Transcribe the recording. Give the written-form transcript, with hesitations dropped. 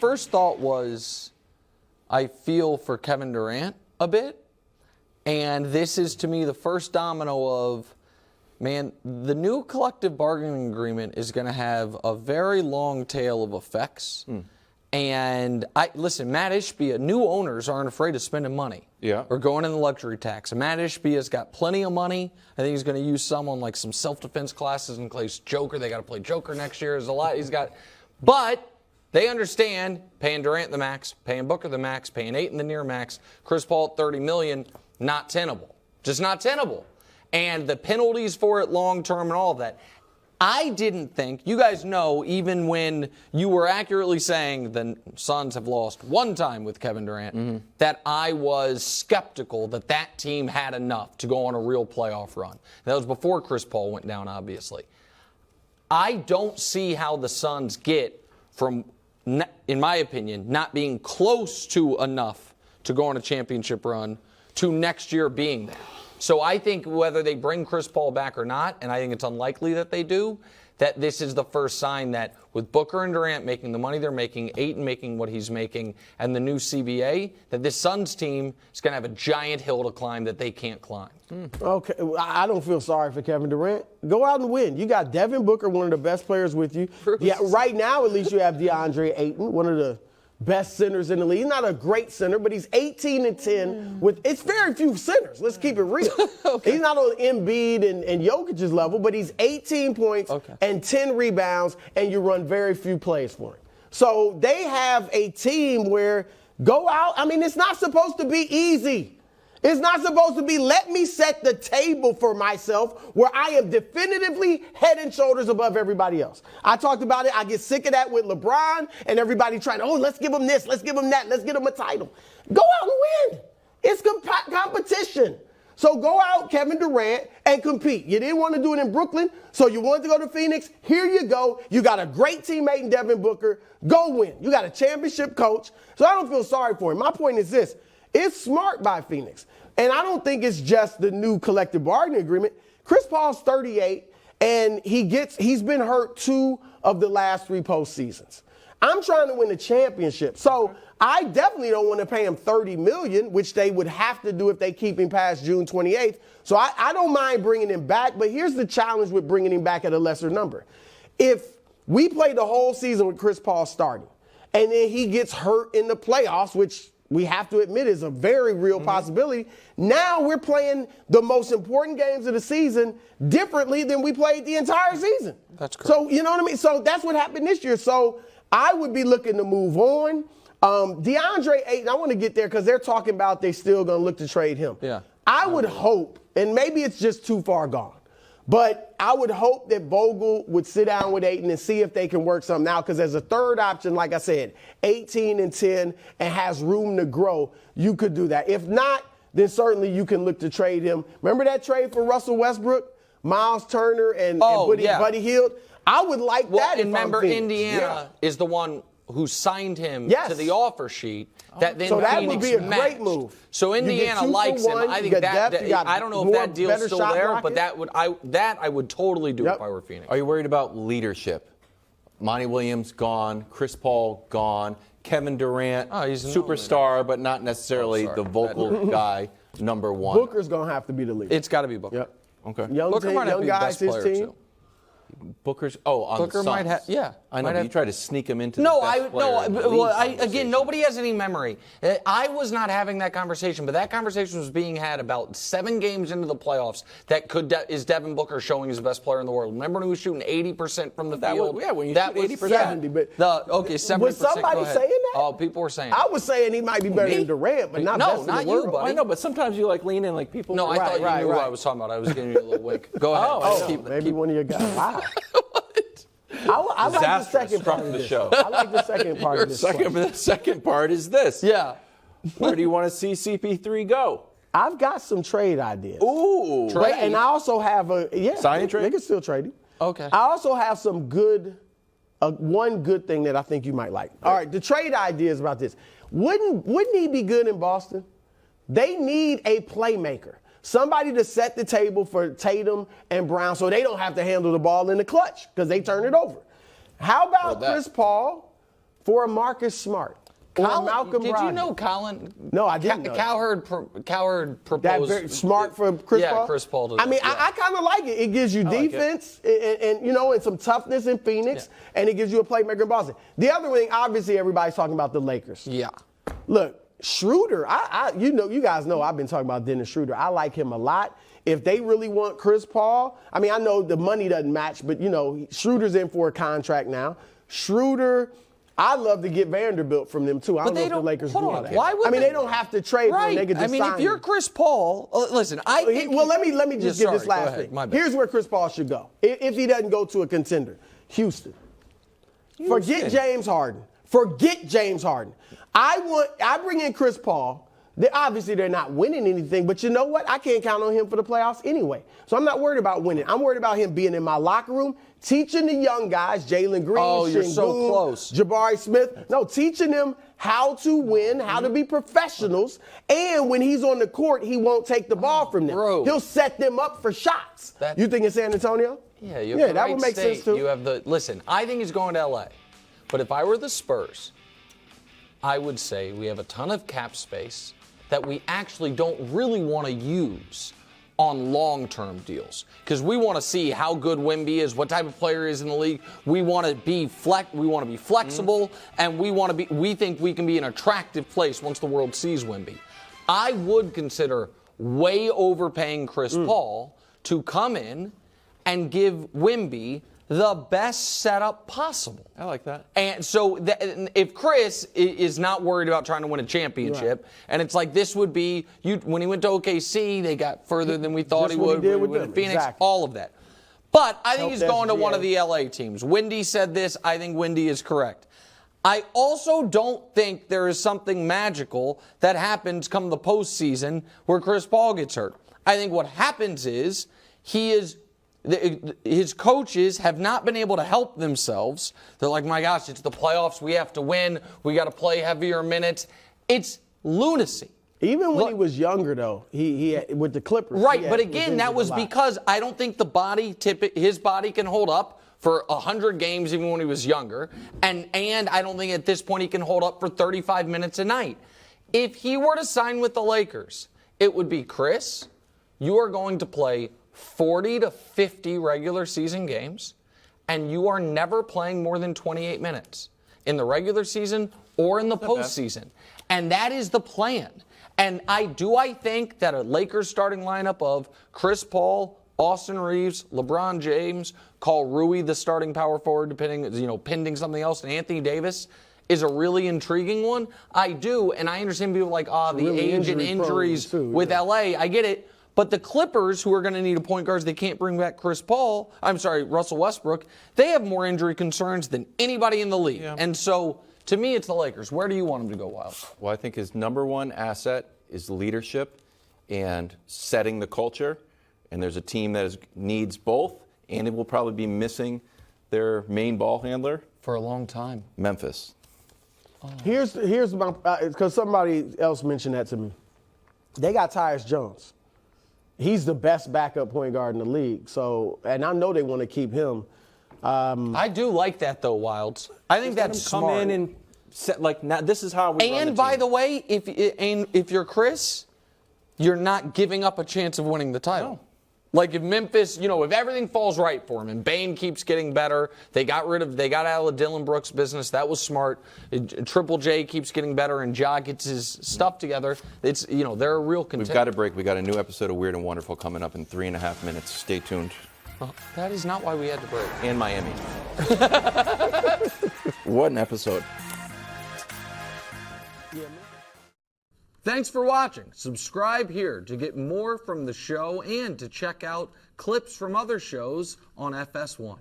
first thought was, I feel for Kevin Durant a bit. And this is, to me, the first domino of, man, the new collective bargaining agreement is going to have a very long tail of effects. And listen, Matt Ishbia, new owners aren't afraid of spending money. Yeah. Or going in the luxury tax. And Matt Ishbia's got plenty of money. I think he's going to use some on like some self-defense classes and plays Joker. They got to play Joker next year. There's a lot he's got. But they understand paying Durant the max, paying Booker the max, paying Ayton the near max, Chris Paul at $30 million, not tenable. Just not tenable. And the penalties for it long term and all of that. I didn't think, you guys know, even when you were accurately saying the Suns have lost one time with Kevin Durant, that I was skeptical that that team had enough to go on a real playoff run. That was before Chris Paul went down, obviously. I don't see how the Suns get from, in my opinion, not being close to enough to go on a championship run to next year being there. So I think whether they bring Chris Paul back or not, and I think it's unlikely that they do, that this is the first sign that with Booker and Durant making the money they're making, Ayton making what he's making, and the new CBA, that this Suns team is going to have a giant hill to climb that they can't climb. Okay, I don't feel sorry for Kevin Durant. Go out and win. You got Devin Booker, one of the best players with you. Yeah, right now, at least you have DeAndre Ayton, one of the best centers in the league. He's not a great center, but he's 18-10 with. It's very few centers. Let's keep it real. Okay. He's not on Embiid and Jokic's level, but he's 18 points and 10 rebounds, and you run very few plays for him. So they have a team where go out. I mean, it's not supposed to be easy. It's not supposed to be, let me set the table for myself where I am definitively head and shoulders above everybody else. I talked about it. I get sick of that with LeBron and everybody trying to, let's give him this, let's give him that, let's get him a title. Go out and win. It's competition. So go out, Kevin Durant, and compete. You didn't want to do it in Brooklyn, so you wanted to go to Phoenix. Here you go. You got a great teammate in Devin Booker. Go win. You got a championship coach. So I don't feel sorry for him. My point is this. It's smart by Phoenix. And I don't think it's just the new collective bargaining agreement. Chris Paul's 38, and he's been hurt 2 of the last 3 postseasons. I'm trying to win the championship. So I definitely don't want to pay him $30 million, which they would have to do if they keep him past June 28th. So I don't mind bringing him back, but here's the challenge with bringing him back at a lesser number. If we play the whole season with Chris Paul starting, and then he gets hurt in the playoffs, which we have to admit is a very real possibility. Now we're playing the most important games of the season differently than we played the entire season. That's correct. So, you know what I mean? So that's what happened this year. So I would be looking to move on. DeAndre Ayton, I want to get there because they're talking about they still going to look to trade him. Yeah. I would hope, and maybe it's just too far gone, but I would hope that Vogel would sit down with Ayton and see if they can work something out. Because as a third option, like I said, 18-10 and has room to grow, you could do that. If not, then certainly you can look to trade him. Remember that trade for Russell Westbrook, Miles Turner, and Buddy Hield? I would like that. And remember, Indiana is the one who signed him to the offer sheet. That then so that Phoenix would be a matched. great move. So Indiana likes him. I think I don't know if that deal's still there, but I would totally do if I were Phoenix. Are you worried about leadership? Monty Williams gone, Chris Paul gone, Kevin Durant, he's superstar, but not necessarily the vocal guy, number one. Booker's going to have to be the leader. It's got to be Booker. Yep. Okay. Booker might have to be the best player, too. Booker's on Booker the Suns. might have, yeah. I know, but you try to sneak him into again, nobody has any memory. I was not having that conversation, but that conversation was being had about 7 games into the playoffs. Is Devin Booker showing he's the best player in the world? Remember when he was shooting 80% from the field? When you shoot 80%. 70, but 70%. Was somebody saying that? Oh, people were saying I was saying he might be better than Durant, but not best in the world. You, buddy. I know, but sometimes you lean in like people. No, I thought you knew what I was talking about. I was giving you a little wink. Go ahead. Maybe one of your guys. Wow. I like the second part of the show. I like the second part of this. The second part is this. Yeah. Where do you want to see CP3 go? I've got some trade ideas. Ooh. Trade. And I also have signing trade? They can still trade him. Okay. I also have some one good thing that I think you might like. All right, the trade idea is about this. Wouldn't he be good in Boston? They need a playmaker. Somebody to set the table for Tatum and Brown so they don't have to handle the ball in the clutch because they turn it over. How about Chris Paul for a Marcus Smart or a Malcolm did Brogdon. you know Colin? No, I didn't know that. Cowherd proposed. That very smart for Chris Paul? Yeah, Chris Paul did I mean, that, yeah. I kind of like it. It gives you defense and some toughness in Phoenix, and it gives you a playmaker in Boston. The other thing, obviously, everybody's talking about the Lakers. Yeah. Look, Schroeder, you guys know I've been talking about Dennis Schroeder. I like him a lot. If they really want Chris Paul, I mean, I know the money doesn't match, but, Schroeder's in for a contract now. Schroeder, I'd love to get Vanderbilt from them, too. I don't know if the Lakers do that. Why would they don't have to trade for him. They could just sign if you're him. Chris Paul, listen, let me just give this last thing. My bad. Here's where Chris Paul should go. If he doesn't go to a contender, Houston. Forget James Harden. I bring in Chris Paul. Obviously, they're not winning anything, but you know what? I can't count on him for the playoffs anyway. So I'm not worried about winning. I'm worried about him being in my locker room, teaching the young guys, Jalen Green, you're Şengün, so close. Jabari Smith. No, teaching them how to win, how to be professionals, and when he's on the court, he won't take the ball from them. Bro. He'll set them up for shots. You think in San Antonio? Yeah, you have the that right would make state. sense too. You have listen, I think he's going to LA. But if I were the Spurs, I would say we have a ton of cap space that we actually don't really want to use on long-term deals because we want to see how good Wemby is, what type of player he is in the league. We want to be flexible, and we think we can be an attractive place once the world sees Wemby. I would consider way overpaying Chris Paul to come in and give Wemby the best setup possible. I like that. And so if Chris is not worried about trying to win a championship, and it's like this would be, when he went to OKC, they got further than we thought he would. He did with Phoenix, exactly. all of that. But I think he's Helped going to one SGA. of the LA teams. Wendy said this. I think Wendy is correct. I also don't think there is something magical that happens come the postseason where Chris Paul gets hurt. I think what happens is his coaches have not been able to help themselves. They're like, my gosh, it's the playoffs. We have to win. We got to play heavier minutes. It's lunacy. Even when he was younger, though, he had, with the Clippers. Right, but again, that was because I don't think his body can hold up for 100 games even when he was younger. And I don't think at this point he can hold up for 35 minutes a night. If he were to sign with the Lakers, it would be, Chris, you are going to play 40 to 50 regular season games, and you are never playing more than 28 minutes in the regular season or in the postseason. And that is the plan. And I think that a Lakers starting lineup of Chris Paul, Austin Reeves, LeBron James, call Rui the starting power forward, pending something else, and Anthony Davis is a really intriguing one. I do, and I understand people like, the really age and injuries with LA. I get it. But the Clippers, who are going to need a point guard, they can't bring back Russell Westbrook. They have more injury concerns than anybody in the league. Yeah. And so, to me, it's the Lakers. Where do you want them to go, Wild? Well, I think his number one asset is leadership and setting the culture. And there's a team that needs both, and it will probably be missing their main ball handler for a long time. Memphis. Oh. Here's my, because somebody else mentioned that to me. They got Tyus Jones. He's the best backup point guard in the league. So, and I know they want to keep him. I do like that though, Wildes. I think that's smart. Come in and set, now this is how we run And by the way, if you're Chris, you're not giving up a chance of winning the title. No. Like if Memphis, if everything falls right for him and Bane keeps getting better, they got out of Dylan Brooks' business. That was smart. Triple J keeps getting better and Ja gets his stuff together. It's, they're a real contender. We've got a break. We got a new episode of Weird and Wonderful coming up in 3.5 minutes. Stay tuned. Oh, that is not why we had to break. And Miami. What an episode. Thanks for watching. Subscribe here to get more from the show and to check out clips from other shows on FS1.